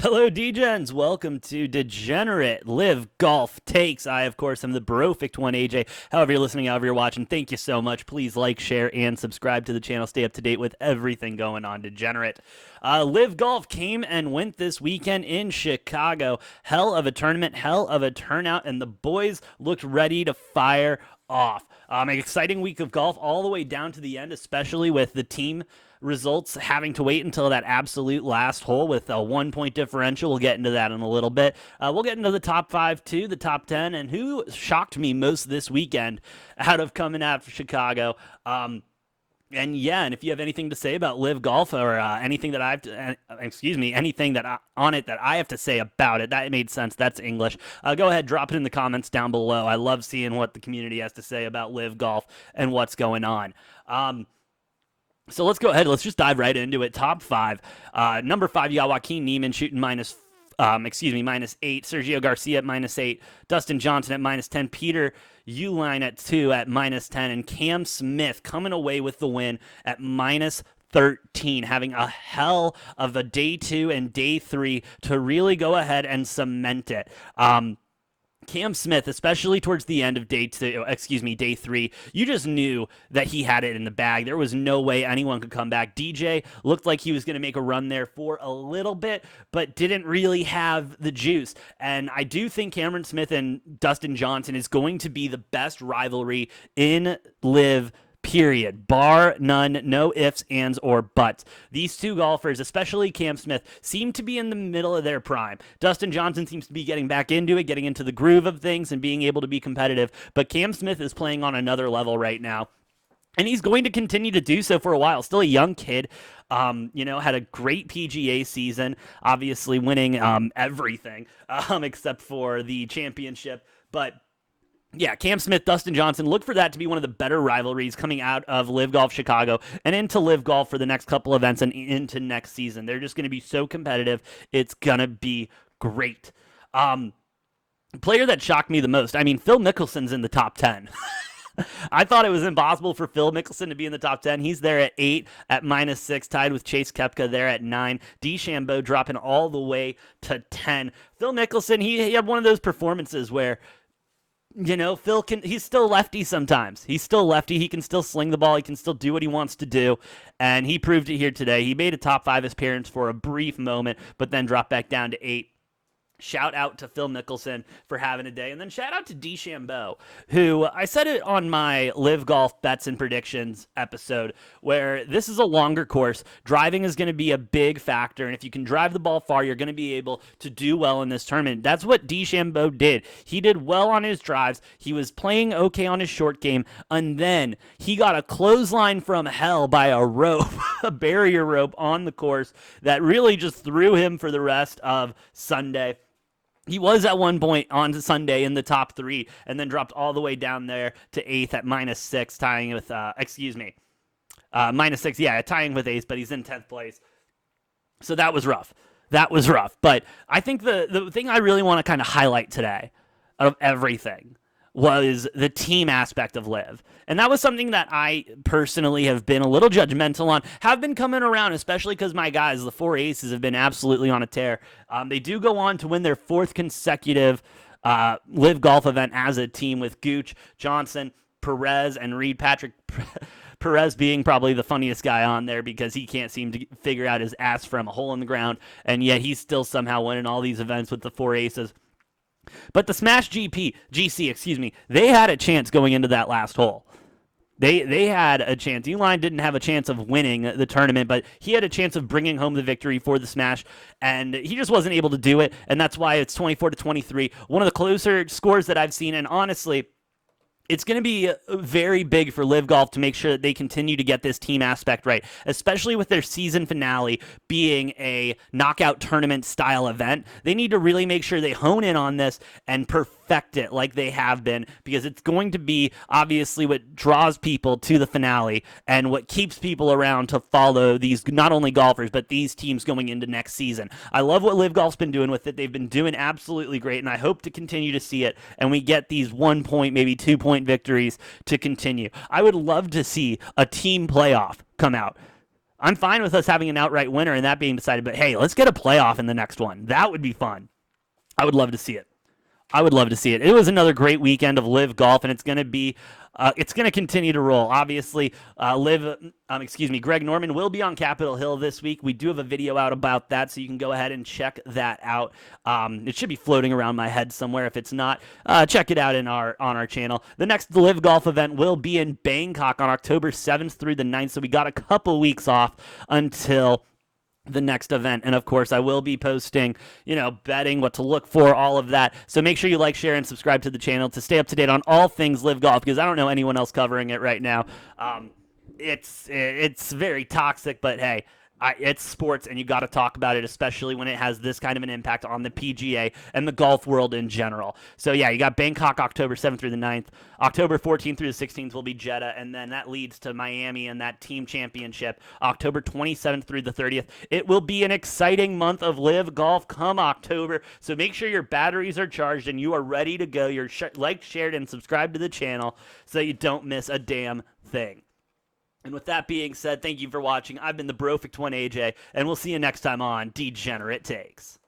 Hello, Degens. Welcome to Degenerate LIV Golf Takes. I, of course, am the brofict one, AJ. However you're listening, however you're watching, thank you so much. Please like, share, and subscribe to the channel. Stay up to date with everything going on Degenerate. LIV Golf came and went this weekend in Chicago. Hell of a tournament, hell of a turnout, and the boys looked ready to fire off. An exciting week of golf all the way down to the end, especially with the team results having to wait until that absolute last hole with a 1 point differential. We'll get into that in a little bit. We'll get into the top 5 too, the top 10, and who shocked me most this weekend out of coming out of Chicago. And if you have anything to say about LIV Golf or anything that anything that on it that I have to say about it, that made sense. That's English. Go ahead, drop it in the comments down below. I love seeing what the community has to say about LIV Golf and what's going on. So let's go ahead. Let's just dive right into it. Top 5. Number 5, you got Joaquin Niemann shooting -8. Sergio Garcia at -8. Dustin Johnson at -10. Peter Uihlein at 2 at -10. And Cam Smith coming away with the win at -13, having a hell of a day 2 and day 3 to really go ahead and cement it. Cam Smith, especially towards the end of day 3, you just knew that he had it in the bag. There was no way anyone could come back. DJ looked like he was going to make a run there for a little bit, but didn't really have the juice. And I do think Cameron Smith and Dustin Johnson is going to be the best rivalry in LIV, period. Bar none, no ifs, ands, or buts. These two golfers, especially Cam Smith, seem to be in the middle of their prime. Dustin Johnson seems to be getting back into it, getting into the groove of things and being able to be competitive. But Cam Smith is playing on another level right now. And he's going to continue to do so for a while. Still a young kid. Had a great PGA season, obviously winning everything except for the championship. But yeah, Cam Smith, Dustin Johnson, look for that to be one of the better rivalries coming out of LIV Golf Chicago and into LIV Golf for the next couple events and into next season. They're just going to be so competitive. It's going to be great. Player that shocked me the most, Phil Mickelson's in the top 10. I thought it was impossible for Phil Mickelson to be in the top 10. He's there at 8 at -6, tied with Chase Koepka there at 9. DeChambeau dropping all the way to 10. Phil Mickelson, he had one of those performances where Phil he's still lefty sometimes. He's still lefty. He can still sling the ball. He can still do what he wants to do. And he proved it here today. He made a top 5 appearance for a brief moment, but then dropped back down to 8. Shout out to Phil Mickelson for having a day. And then shout out to DeChambeau, who I said it on my LIV Golf Bets and Predictions episode, where this is a longer course. Driving is going to be a big factor. And if you can drive the ball far, you're going to be able to do well in this tournament. That's what DeChambeau did. He did well on his drives. He was playing okay on his short game. And then he got a clothesline from hell by a rope, a barrier rope on the course that really just threw him for the rest of Sunday. He was at one point on Sunday in the top 3 and then dropped all the way down there to 8th at -6, tying with, -6, yeah, tying with 8th, but he's in 10th place. So that was rough. But I think the thing I really want to kind of highlight today out of everything was the team aspect of LIV. And that was something that I personally have been a little judgmental on, have been coming around, especially because my guys, the 4 aces, have been absolutely on a tear. They do go on to win their 4th consecutive LIV Golf event as a team with Gooch, Johnson, Perez, and Reed. Patrick Perez being probably the funniest guy on there because he can't seem to figure out his ass from a hole in the ground, and yet he's still somehow winning all these events with the 4 aces. But the Smash GC, they had a chance going into that last hole. They had a chance. Uihlein didn't have a chance of winning the tournament, but he had a chance of bringing home the victory for the Smash, and he just wasn't able to do it, and that's why it's 24-23. One of the closer scores that I've seen, and honestly, it's going to be very big for LIV Golf to make sure that they continue to get this team aspect right, especially with their season finale being a knockout tournament style event. They need to really make sure they hone in on this and perfect it like they have been, because it's going to be obviously what draws people to the finale and what keeps people around to follow these, not only golfers, but these teams going into next season. I love what LIV Golf's been doing with it. They've been doing absolutely great, and I hope to continue to see it, and we get these 1 point, maybe 2 point victories to continue. I would love to see a team playoff come out. I'm fine with us having an outright winner and that being decided, but hey, let's get a playoff in the next one. That would be fun. I would love to see it. I would love to see it. It was another great weekend of LIV Golf, and it's going to be, it's going to continue to roll. Obviously, Greg Norman will be on Capitol Hill this week. We do have a video out about that, so you can go ahead and check that out. It should be floating around my head somewhere. If it's not, check it out on our channel. The next LIV Golf event will be in Bangkok on October 7th through the 9th, so we got a couple weeks off until the next event. And of course, I will be posting, betting, what to look for, all of that. So make sure you like, share, and subscribe to the channel to stay up to date on all things LIV Golf, because I don't know anyone else covering it right now. It's very toxic, but hey, it's sports, and you got to talk about it, especially when it has this kind of an impact on the PGA and the golf world in general. So yeah, you got Bangkok October 7th through the 9th. October 14th through the 16th will be Jeddah, and then that leads to Miami and that team championship October 27th through the 30th. It will be an exciting month of LIV Golf come October, so make sure your batteries are charged and you are ready to go. You're liked, shared, and subscribed to the channel so you don't miss a damn thing. And with that being said, thank you for watching. I've been the Brofect One AJ, and we'll see you next time on Degenerate Takes.